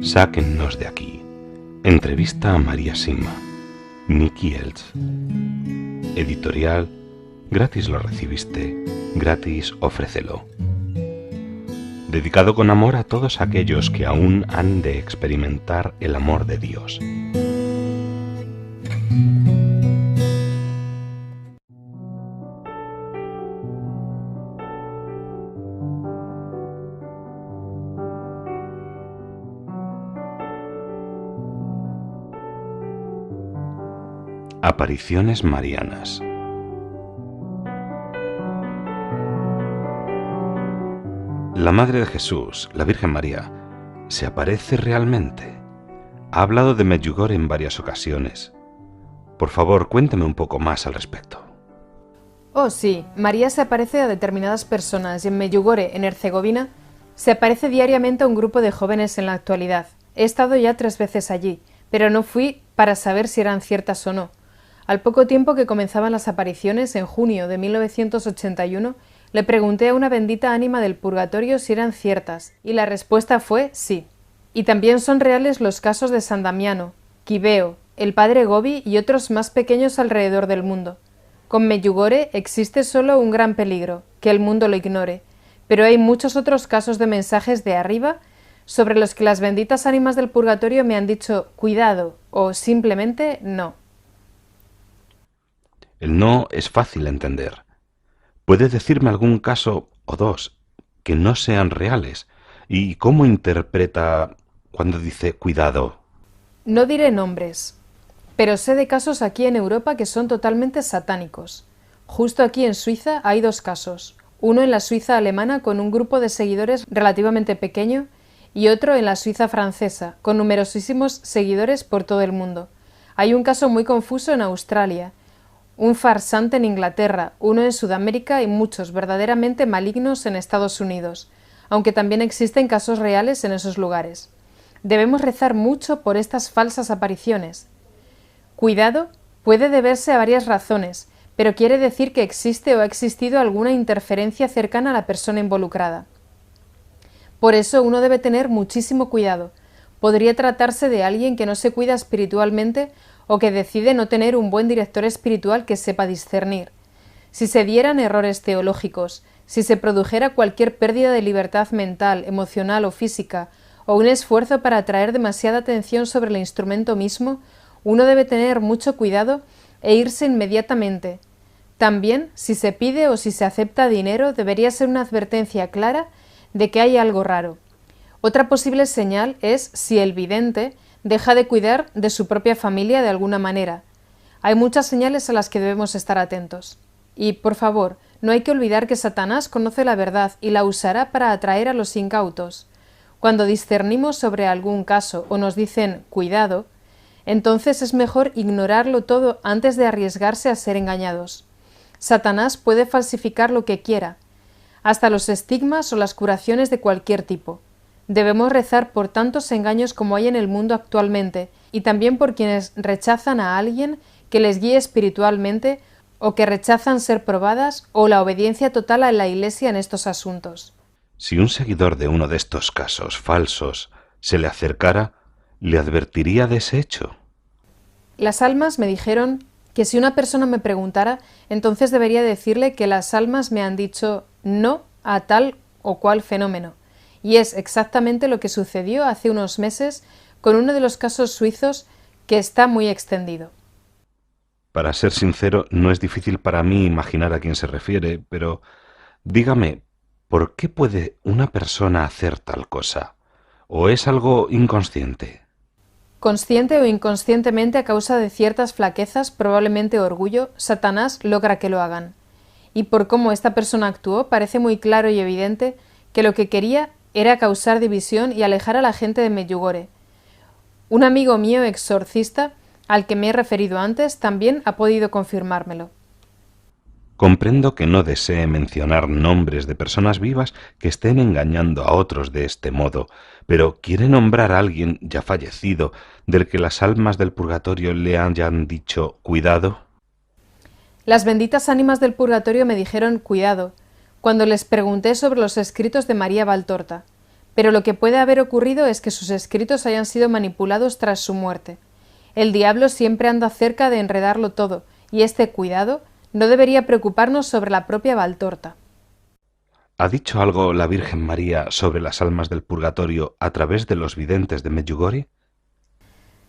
Sáquennos de aquí. Entrevista a María Sima. Nicky Elch. Editorial. Gratis lo recibiste, gratis ofrécelo. Dedicado con amor a todos aquellos que aún han de experimentar el amor de Dios. Apariciones marianas. La Madre de Jesús, la Virgen María, ¿se aparece realmente? Ha hablado de Medjugorje en varias ocasiones. Por favor, cuéntame un poco más al respecto. Oh, sí, María se aparece a determinadas personas y en Medjugorje, en Herzegovina, se aparece diariamente a un grupo de jóvenes en la actualidad. He estado ya 3 veces allí, pero no fui para saber si eran ciertas o no. Al poco tiempo que comenzaban las apariciones, en junio de 1981, le pregunté a una bendita ánima del purgatorio si eran ciertas, y la respuesta fue sí. Y también son reales los casos de San Damiano, Quibeo, el padre Gobi y otros más pequeños alrededor del mundo. Con Medjugorje existe solo un gran peligro, que el mundo lo ignore, pero hay muchos otros casos de mensajes de arriba sobre los que las benditas ánimas del purgatorio me han dicho cuidado o simplemente no. El no es fácil entender. ¿Puede decirme algún caso o dos que no sean reales? ¿Y cómo interpreta cuando dice cuidado? No diré nombres, pero sé de casos aquí en Europa que son totalmente satánicos. Justo aquí en Suiza hay 2 casos, uno en la Suiza alemana con un grupo de seguidores relativamente pequeño y otro en la Suiza francesa, con numerosísimos seguidores por todo el mundo. Hay un caso muy confuso en Australia, un farsante en Inglaterra, uno en Sudamérica y muchos verdaderamente malignos en Estados Unidos, aunque también existen casos reales en esos lugares. Debemos rezar mucho por estas falsas apariciones. Cuidado puede deberse a varias razones, pero quiere decir que existe o ha existido alguna interferencia cercana a la persona involucrada. Por eso uno debe tener muchísimo cuidado. Podría tratarse de alguien que no se cuida espiritualmente o que decide no tener un buen director espiritual que sepa discernir. Si se dieran errores teológicos, si se produjera cualquier pérdida de libertad mental, emocional o física, o un esfuerzo para atraer demasiada atención sobre el instrumento mismo, uno debe tener mucho cuidado e irse inmediatamente. También, si se pide o si se acepta dinero, debería ser una advertencia clara de que hay algo raro. Otra posible señal es si el vidente deja de cuidar de su propia familia de alguna manera. Hay muchas señales a las que debemos estar atentos. Y, por favor, no hay que olvidar que Satanás conoce la verdad y la usará para atraer a los incautos. Cuando discernimos sobre algún caso o nos dicen cuidado, entonces es mejor ignorarlo todo antes de arriesgarse a ser engañados. Satanás puede falsificar lo que quiera, hasta los estigmas o las curaciones de cualquier tipo. Debemos rezar por tantos engaños como hay en el mundo actualmente y también por quienes rechazan a alguien que les guíe espiritualmente o que rechazan ser probadas o la obediencia total a la Iglesia en estos asuntos. Si un seguidor de uno de estos casos falsos se le acercara, ¿le advertiría de ese hecho? Las almas me dijeron que si una persona me preguntara, entonces debería decirle que las almas me han dicho no a tal o cual fenómeno. Y es exactamente lo que sucedió hace unos meses con uno de los casos suizos que está muy extendido. Para ser sincero, no es difícil para mí imaginar a quién se refiere, pero dígame, ¿por qué puede una persona hacer tal cosa? ¿O es algo inconsciente? Consciente o inconscientemente a causa de ciertas flaquezas, probablemente orgullo, Satanás logra que lo hagan. Y por cómo esta persona actuó, parece muy claro y evidente que lo que quería era causar división y alejar a la gente de Medjugorje. Un amigo mío exorcista, al que me he referido antes, también ha podido confirmármelo. Comprendo que no desee mencionar nombres de personas vivas que estén engañando a otros de este modo, pero ¿quiere nombrar a alguien ya fallecido del que las almas del purgatorio le hayan dicho cuidado? Las benditas ánimas del purgatorio me dijeron cuidado, cuando les pregunté sobre los escritos de María Valtorta. pero lo que puede haber ocurrido es que sus escritos hayan sido manipulados tras su muerte. El diablo siempre anda cerca de enredarlo todo, y este cuidado no debería preocuparnos sobre la propia Valtorta. ¿Ha dicho algo la Virgen María sobre las almas del purgatorio a través de los videntes de Medjugorje?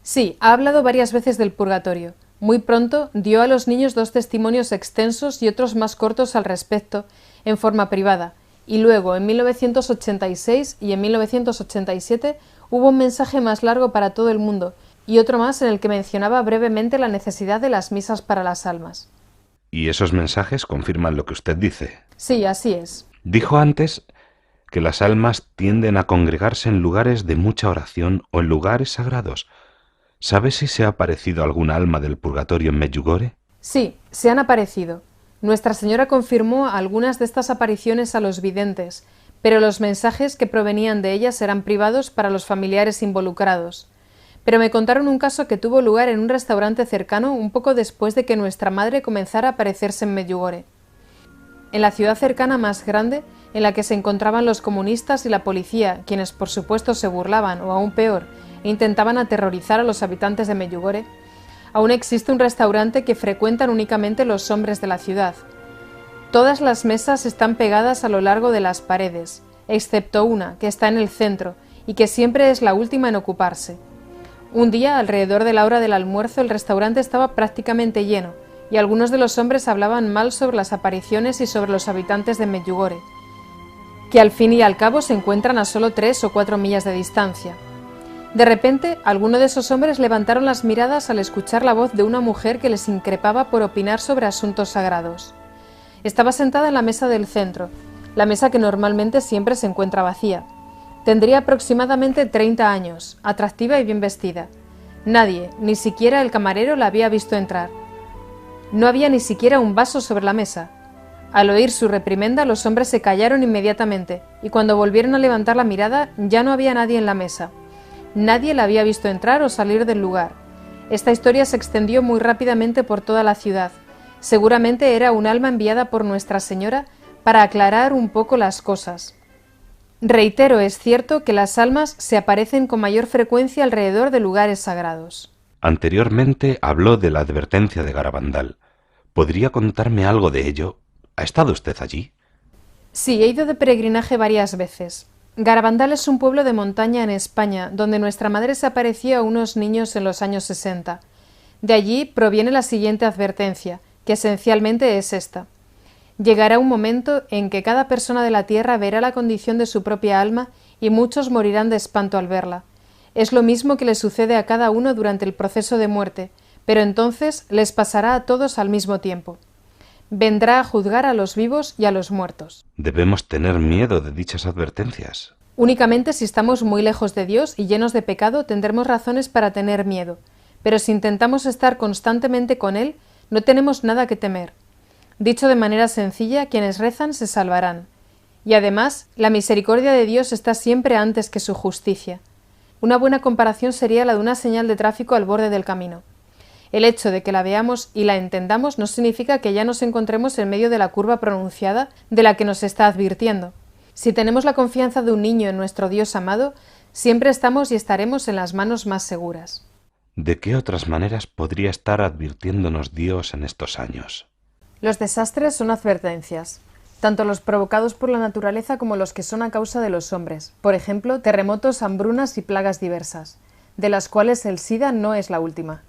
Sí, ha hablado varias veces del purgatorio. Muy pronto dio a los niños 2 testimonios extensos y otros más cortos al respecto, en forma privada, y luego, en 1986 y en 1987, hubo un mensaje más largo para todo el mundo, y otro más en el que mencionaba brevemente la necesidad de las misas para las almas. ¿Y esos mensajes confirman lo que usted dice? Sí, así es. Dijo antes que las almas tienden a congregarse en lugares de mucha oración o en lugares sagrados. ¿Sabe si se ha aparecido algún alma del purgatorio en Medjugorje? Sí, se han aparecido. Nuestra Señora confirmó algunas de estas apariciones a los videntes, pero los mensajes que provenían de ellas eran privados para los familiares involucrados. Pero me contaron un caso que tuvo lugar en un restaurante cercano un poco después de que nuestra madre comenzara a aparecerse en Medjugorje. En la ciudad cercana más grande, en la que se encontraban los comunistas y la policía, quienes por supuesto se burlaban, o aún peor, intentaban aterrorizar a los habitantes de Medjugorje, aún existe un restaurante que frecuentan únicamente los hombres de la ciudad. Todas las mesas están pegadas a lo largo de las paredes, excepto una, que está en el centro, y que siempre es la última en ocuparse. Un día, alrededor de la hora del almuerzo, el restaurante estaba prácticamente lleno, y algunos de los hombres hablaban mal sobre las apariciones y sobre los habitantes de Medjugorje, que al fin y al cabo se encuentran a solo 3 o 4 millas de distancia. De repente, algunos de esos hombres levantaron las miradas al escuchar la voz de una mujer que les increpaba por opinar sobre asuntos sagrados. Estaba sentada en la mesa del centro, la mesa que normalmente siempre se encuentra vacía. Tendría aproximadamente 30 años, atractiva y bien vestida. Nadie, ni siquiera el camarero, la había visto entrar. No había ni siquiera un vaso sobre la mesa. Al oír su reprimenda, los hombres se callaron inmediatamente, y cuando volvieron a levantar la mirada, ya no había nadie en la mesa. Nadie la había visto entrar o salir del lugar. Esta historia se extendió muy rápidamente por toda la ciudad. Seguramente era un alma enviada por Nuestra Señora para aclarar un poco las cosas. Reitero, es cierto que las almas se aparecen con mayor frecuencia alrededor de lugares sagrados. Anteriormente habló de la advertencia de Garabandal. ¿Podría contarme algo de ello? ¿Ha estado usted allí? Sí, he ido de peregrinaje varias veces. Garabandal es un pueblo de montaña en España, donde nuestra madre se apareció a unos niños en los años 60. De allí proviene la siguiente advertencia, que esencialmente es esta. Llegará un momento en que cada persona de la tierra verá la condición de su propia alma y muchos morirán de espanto al verla. Es lo mismo que le sucede a cada uno durante el proceso de muerte, pero entonces les pasará a todos al mismo tiempo. Vendrá a juzgar a los vivos y a los muertos. Debemos tener miedo de dichas advertencias. Únicamente si estamos muy lejos de Dios y llenos de pecado tendremos razones para tener miedo, pero si intentamos estar constantemente con Él, no tenemos nada que temer. Dicho de manera sencilla, quienes rezan se salvarán. Y además, la misericordia de Dios está siempre antes que su justicia. Una buena comparación sería la de una señal de tráfico al borde del camino. El hecho de que la veamos y la entendamos no significa que ya nos encontremos en medio de la curva pronunciada de la que nos está advirtiendo. Si tenemos la confianza de un niño en nuestro Dios amado, siempre estamos y estaremos en las manos más seguras. ¿De qué otras maneras podría estar advirtiéndonos Dios en estos años? Los desastres son advertencias, tanto los provocados por la naturaleza como los que son a causa de los hombres, por ejemplo, terremotos, hambrunas y plagas diversas, de las cuales el SIDA no es la última.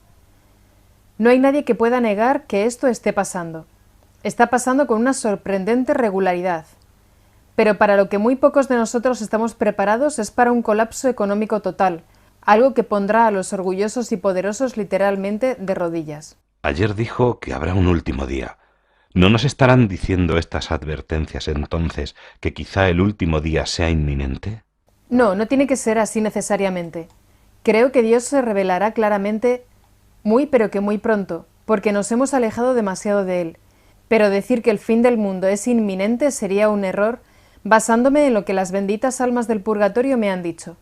No hay nadie que pueda negar que esto esté pasando. Está pasando con una sorprendente regularidad. Pero para lo que muy pocos de nosotros estamos preparados es para un colapso económico total, algo que pondrá a los orgullosos y poderosos literalmente de rodillas. Ayer dijo que habrá un último día. ¿No nos estarán diciendo estas advertencias entonces que quizá el último día sea inminente? No, no tiene que ser así necesariamente. Creo que Dios se revelará claramente muy pero que muy pronto, porque nos hemos alejado demasiado de Él. Pero decir que el fin del mundo es inminente sería un error, basándome en lo que las benditas almas del purgatorio me han dicho.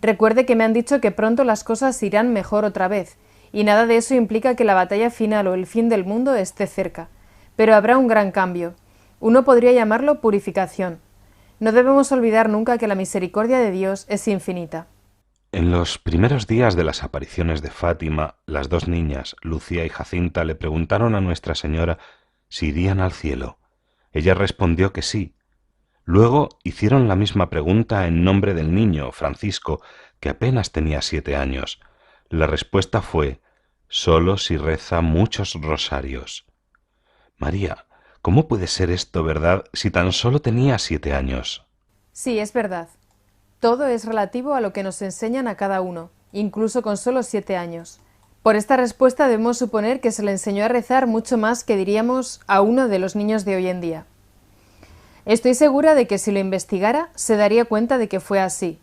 Recuerde que me han dicho que pronto las cosas irán mejor otra vez, y nada de eso implica que la batalla final o el fin del mundo esté cerca. Pero habrá un gran cambio. Uno podría llamarlo purificación. No debemos olvidar nunca que la misericordia de Dios es infinita. En los primeros días de las apariciones de Fátima, las dos niñas, Lucía y Jacinta, le preguntaron a Nuestra Señora si irían al cielo. Ella respondió que sí. Luego hicieron la misma pregunta en nombre del niño, Francisco, que apenas tenía 7 años. La respuesta fue: solo si reza muchos rosarios. María, ¿cómo puede ser esto verdad si tan solo tenía 7 años? Sí, es verdad. Todo es relativo a lo que nos enseñan a cada uno, incluso con solo 7 años. Por esta respuesta debemos suponer que se le enseñó a rezar mucho más que diríamos a uno de los niños de hoy en día. Estoy segura de que si lo investigara se daría cuenta de que fue así.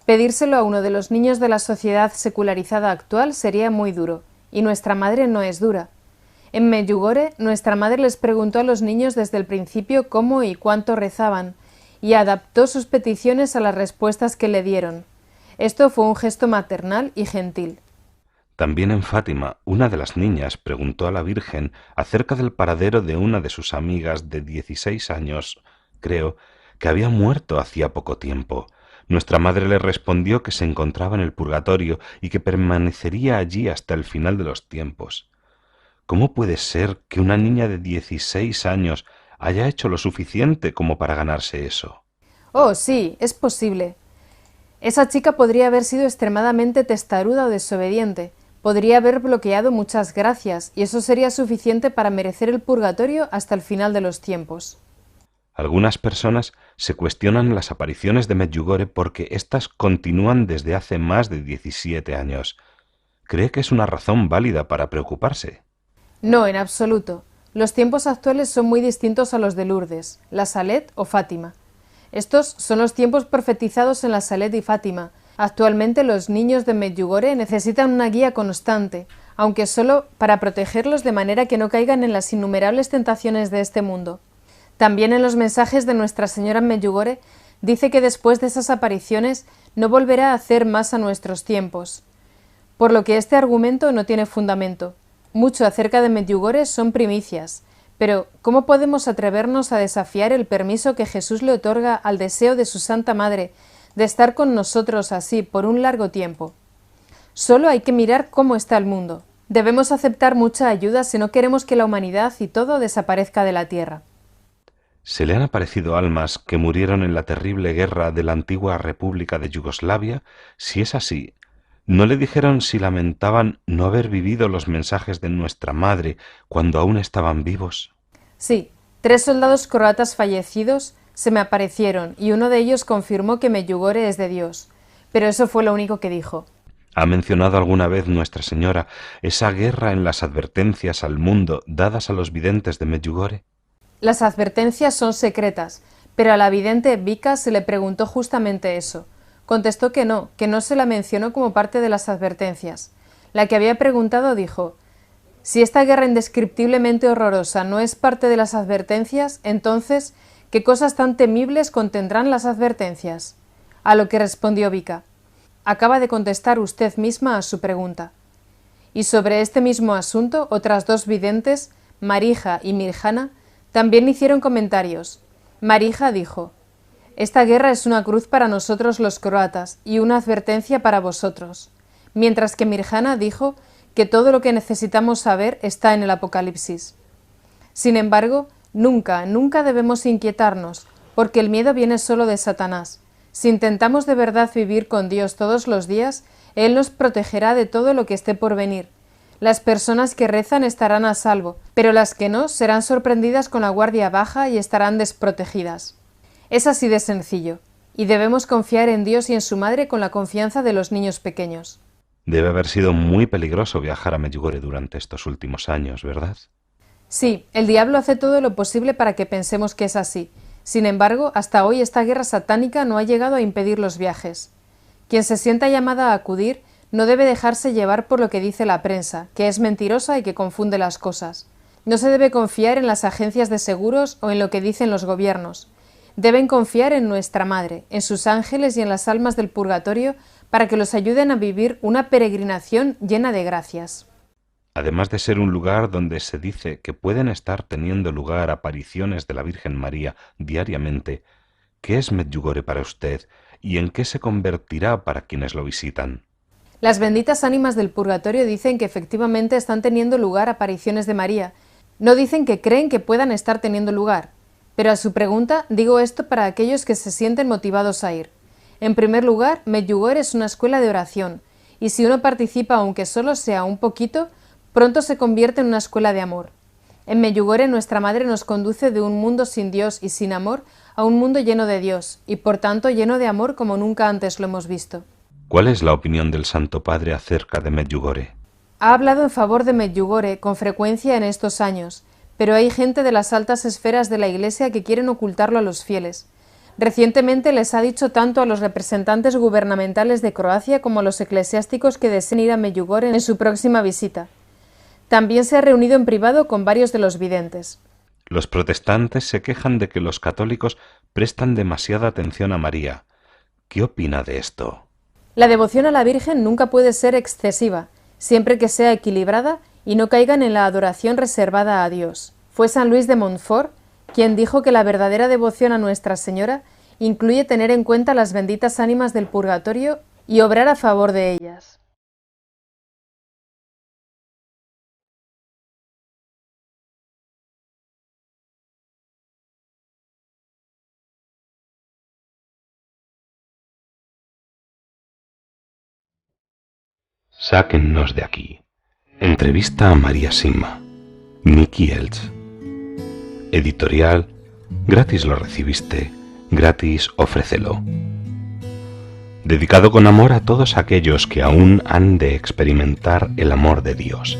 Pedírselo a uno de los niños de la sociedad secularizada actual sería muy duro, y nuestra madre no es dura. En Medjugorje, nuestra madre les preguntó a los niños desde el principio cómo y cuánto rezaban, y adaptó sus peticiones a las respuestas que le dieron. Esto fue un gesto maternal y gentil. También en Fátima, una de las niñas preguntó a la Virgen acerca del paradero de una de sus amigas de 16 años, creo, que había muerto hacía poco tiempo. Nuestra madre le respondió que se encontraba en el purgatorio y que permanecería allí hasta el final de los tiempos. ¿Cómo puede ser que una niña de 16 años haya hecho lo suficiente como para ganarse eso? Oh, sí, es posible. Esa chica podría haber sido extremadamente testaruda o desobediente, podría haber bloqueado muchas gracias, y eso sería suficiente para merecer el purgatorio hasta el final de los tiempos. Algunas personas se cuestionan las apariciones de Medjugorje porque éstas continúan desde hace más de 17 años. ¿Cree que es una razón válida para preocuparse? No, en absoluto. Los tiempos actuales son muy distintos a los de Lourdes, la Salet o Fátima. Estos son los tiempos profetizados en la Salet y Fátima. Actualmente los niños de Medjugorje necesitan una guía constante, aunque solo para protegerlos de manera que no caigan en las innumerables tentaciones de este mundo. También en los mensajes de Nuestra Señora en Medjugorje dice que después de esas apariciones no volverá a hacer más a nuestros tiempos. Por lo que este argumento no tiene fundamento. Mucho acerca de Medjugorje son primicias, pero ¿cómo podemos atrevernos a desafiar el permiso que Jesús le otorga al deseo de su Santa Madre de estar con nosotros así por un largo tiempo? Solo hay que mirar cómo está el mundo. Debemos aceptar mucha ayuda si no queremos que la humanidad y todo desaparezca de la tierra. ¿Se le han aparecido almas que murieron en la terrible guerra de la antigua República de Yugoslavia? Si es así, ¿no le dijeron si lamentaban no haber vivido los mensajes de nuestra madre cuando aún estaban vivos? Sí, 3 soldados croatas fallecidos se me aparecieron y uno de ellos confirmó que Medjugorje es de Dios, pero eso fue lo único que dijo. ¿Ha mencionado alguna vez Nuestra Señora esa guerra en las advertencias al mundo dadas a los videntes de Medjugorje? Las advertencias son secretas, pero a la vidente Vika se le preguntó justamente eso. Contestó que no se la mencionó como parte de las advertencias. La que había preguntado dijo: si esta guerra indescriptiblemente horrorosa no es parte de las advertencias, entonces, ¿qué cosas tan temibles contendrán las advertencias? A lo que respondió Vika: acaba de contestar usted misma a su pregunta. Y sobre este mismo asunto, otras 2 videntes, Marija y Mirjana, también hicieron comentarios. Marija dijo: esta guerra es una cruz para nosotros los croatas y una advertencia para vosotros, mientras que Mirjana dijo que todo lo que necesitamos saber está en el Apocalipsis. Sin embargo, nunca debemos inquietarnos, porque el miedo viene solo de Satanás. Si intentamos de verdad vivir con Dios todos los días, Él nos protegerá de todo lo que esté por venir. Las personas que rezan estarán a salvo, pero las que no serán sorprendidas con la guardia baja y estarán desprotegidas. Es así de sencillo, y debemos confiar en Dios y en su Madre con la confianza de los niños pequeños. Debe haber sido muy peligroso viajar a Medjugorje durante estos últimos años, ¿verdad? Sí, el diablo hace todo lo posible para que pensemos que es así. Sin embargo, hasta hoy esta guerra satánica no ha llegado a impedir los viajes. Quien se sienta llamada a acudir no debe dejarse llevar por lo que dice la prensa, que es mentirosa y que confunde las cosas. No se debe confiar en las agencias de seguros o en lo que dicen los gobiernos. Deben confiar en nuestra Madre, en sus ángeles y en las almas del purgatorio para que los ayuden a vivir una peregrinación llena de gracias. Además de ser un lugar donde se dice que pueden estar teniendo lugar apariciones de la Virgen María diariamente, ¿Qué es Medjugorje para usted y en qué se convertirá para quienes lo visitan? Las benditas ánimas del purgatorio dicen que efectivamente están teniendo lugar apariciones de María. No dicen que creen que puedan estar teniendo lugar. Pero a su pregunta, digo esto para aquellos que se sienten motivados a ir. En primer lugar, Medjugorje es una escuela de oración, y si uno participa aunque solo sea un poquito, pronto se convierte en una escuela de amor. En Medjugorje nuestra Madre nos conduce de un mundo sin Dios y sin amor a un mundo lleno de Dios, y por tanto lleno de amor como nunca antes lo hemos visto. ¿Cuál es la opinión del Santo Padre acerca de Medjugorje? Ha hablado en favor de Medjugorje con frecuencia en estos años, pero hay gente de las altas esferas de la Iglesia que quieren ocultarlo a los fieles. Recientemente les ha dicho tanto a los representantes gubernamentales de Croacia como a los eclesiásticos que deseen ir a Medjugorje en su próxima visita. También se ha reunido en privado con varios de los videntes. Los protestantes se quejan de que los católicos prestan demasiada atención a María. ¿Qué opina de esto? La devoción a la Virgen nunca puede ser excesiva, siempre que sea equilibrada y no caigan en la adoración reservada a Dios. Fue San Luis de Montfort quien dijo que la verdadera devoción a Nuestra Señora incluye tener en cuenta las benditas ánimas del purgatorio y obrar a favor de ellas. Sáquennos de aquí. Entrevista a María Simma. Nicky Elch. Editorial. Gratis lo recibiste, gratis ofrécelo. Dedicado con amor a todos aquellos que aún han de experimentar el amor de Dios.